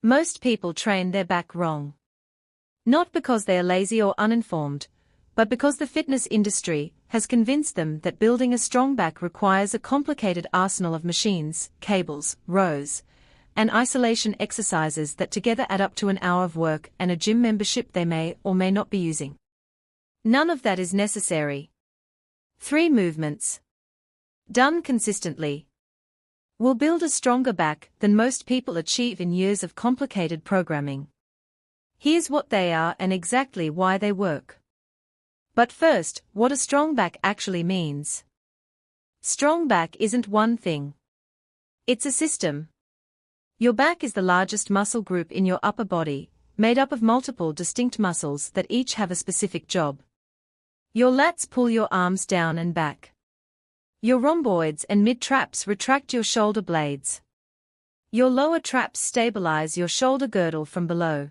Most people train their back wrong. Not because they are lazy or uninformed, but because the fitness industry has convinced them that building a strong back requires a complicated arsenal of machines, cables, rows, and isolation exercises that together add up to an hour of work and a gym membership they may or may not be using. None of that is necessary. 3 movements, done consistently, will build a stronger back than most people achieve in years of complicated programming. Here's what they are and exactly why they work. But first, what a strong back actually means. Strong back isn't one thing. It's a system. Your back is the largest muscle group in your upper body, made up of multiple distinct muscles that each have a specific job. Your lats pull your arms down and back. Your rhomboids and mid-traps retract your shoulder blades. Your lower traps stabilize your shoulder girdle from below.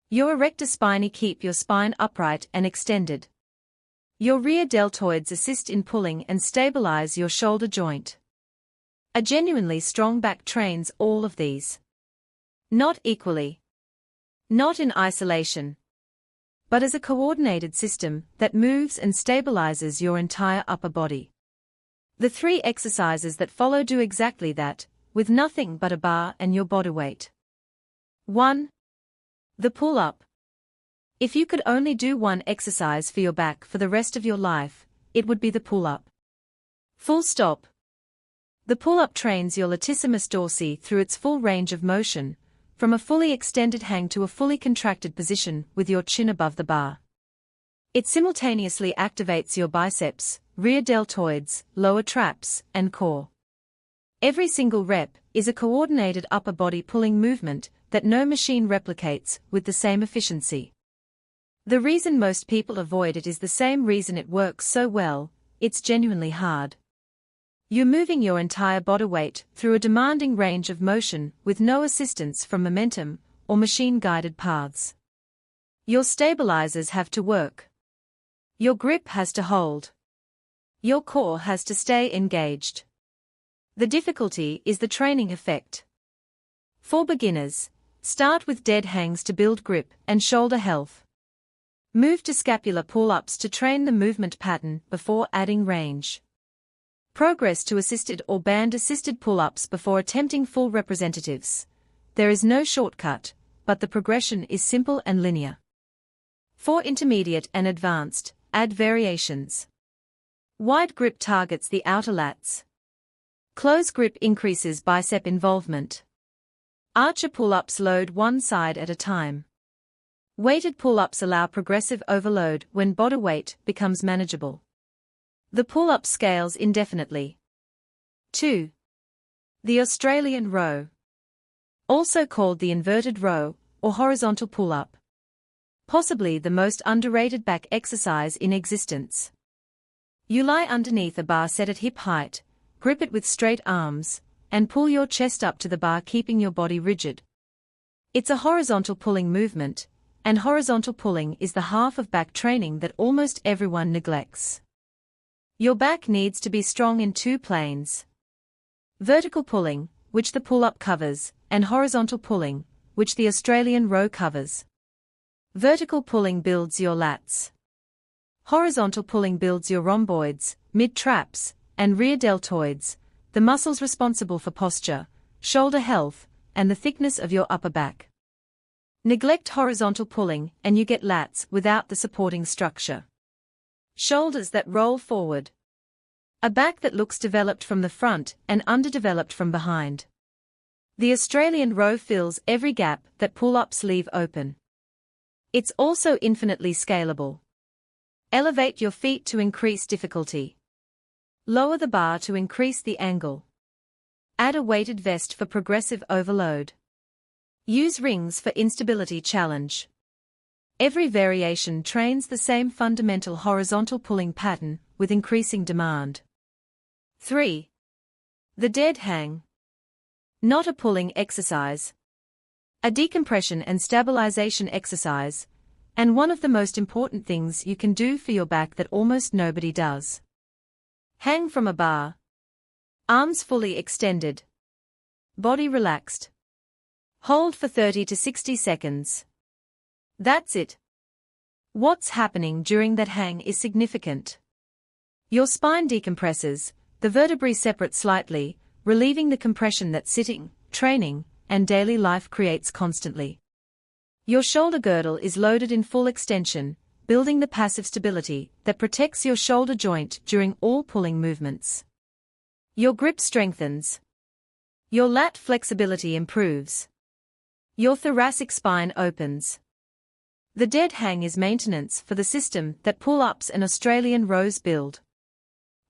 Your erector spinae keep your spine upright and extended. Your rear deltoids assist in pulling and stabilize your shoulder joint. A genuinely strong back trains all of these. Not equally. Not in isolation. But as a coordinated system that moves and stabilizes your entire upper body. The 3 exercises that follow do exactly that, with nothing but a bar and your body weight. 1. The pull-up. If you could only do one exercise for your back for the rest of your life, it would be the pull-up. Full stop. The pull-up trains your latissimus dorsi through its full range of motion, from a fully extended hang to a fully contracted position with your chin above the bar. It simultaneously activates your biceps, rear deltoids, lower traps, and core. Every single rep is a coordinated upper body pulling movement that no machine replicates with the same efficiency. The reason most people avoid it is the same reason it works so well: it's genuinely hard. You're moving your entire body weight through a demanding range of motion with no assistance from momentum or machine-guided paths. Your stabilizers have to work. Your grip has to hold. Your core has to stay engaged. The difficulty is the training effect. For beginners, start with dead hangs to build grip and shoulder health. Move to scapular pull-ups to train the movement pattern before adding range. Progress to assisted or band-assisted pull-ups before attempting full representatives. There is no shortcut, but the progression is simple and linear. For intermediate and advanced, add variations. Wide grip targets the outer lats. Close grip increases bicep involvement. Archer pull-ups load one side at a time. Weighted pull-ups allow progressive overload when body weight becomes manageable. The pull-up scales indefinitely. 2. The Australian row. Also called the inverted row or horizontal pull-up. Possibly the most underrated back exercise in existence. You lie underneath a bar set at hip height, grip it with straight arms, and pull your chest up to the bar, keeping your body rigid. It's a horizontal pulling movement, and horizontal pulling is the half of back training that almost everyone neglects. Your back needs to be strong in 2 planes. Vertical pulling, which the pull-up covers, and horizontal pulling, which the Australian row covers. Vertical pulling builds your lats. Horizontal pulling builds your rhomboids, mid-traps, and rear deltoids, the muscles responsible for posture, shoulder health, and the thickness of your upper back. Neglect horizontal pulling and you get lats without the supporting structure. Shoulders that roll forward. A back that looks developed from the front and underdeveloped from behind. The Australian row fills every gap that pull-ups leave open. It's also infinitely scalable. Elevate your feet to increase difficulty. Lower the bar to increase the angle. Add a weighted vest for progressive overload. Use rings for instability challenge. Every variation trains the same fundamental horizontal pulling pattern with increasing demand. 3. The dead hang. Not a pulling exercise. A decompression and stabilization exercise, and one of the most important things you can do for your back that almost nobody does. Hang from a bar. Arms fully extended. Body relaxed. Hold for 30 to 60 seconds. That's it. What's happening during that hang is significant. Your spine decompresses, the vertebrae separate slightly, relieving the compression that sitting, training, and daily life creates constantly. Your shoulder girdle is loaded in full extension, building the passive stability that protects your shoulder joint during all pulling movements. Your grip strengthens. Your lat flexibility improves. Your thoracic spine opens. The dead hang is maintenance for the system that pull-ups and Australian rows build.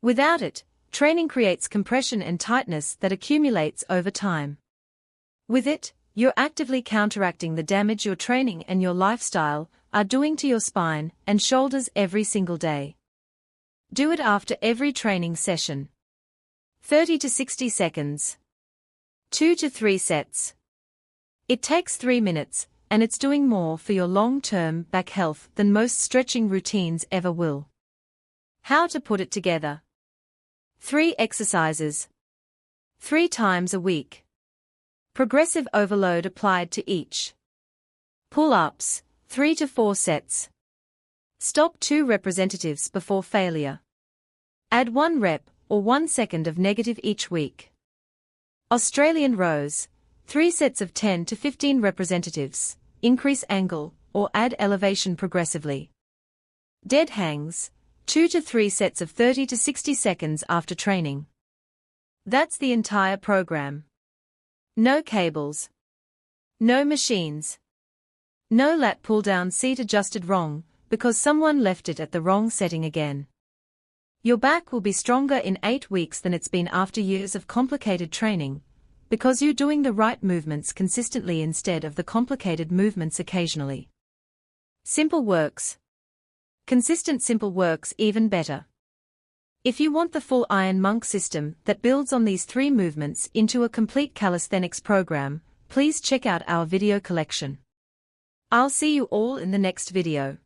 Without it, training creates compression and tightness that accumulates over time. With it, you're actively counteracting the damage your training and your lifestyle are doing to your spine and shoulders every single day. Do it after every training session. 30 to 60 seconds. 2 to 3 sets. It takes 3 minutes, and it's doing more for your long-term back health than most stretching routines ever will. How to put it together. 3 exercises. 3 times a week. Progressive overload applied to each. Pull-ups, 3 to 4 sets. Stop 2 representatives before failure. Add 1 rep or 1 second of negative each week. Australian rows, 3 sets of 10 to 15 representatives. Increase angle, or add elevation progressively. Dead hangs, 2 to 3 sets of 30 to 60 seconds after training. That's the entire program. No cables. No machines. No lat pull-down seat adjusted wrong, because someone left it at the wrong setting again. Your back will be stronger in 8 weeks than it's been after years of complicated training, because you're doing the right movements consistently instead of the complicated movements occasionally. Simple works. Consistent simple works even better. If you want the full Iron Monk system that builds on these 3 movements into a complete calisthenics program, please check out our video collection. I'll see you all in the next video.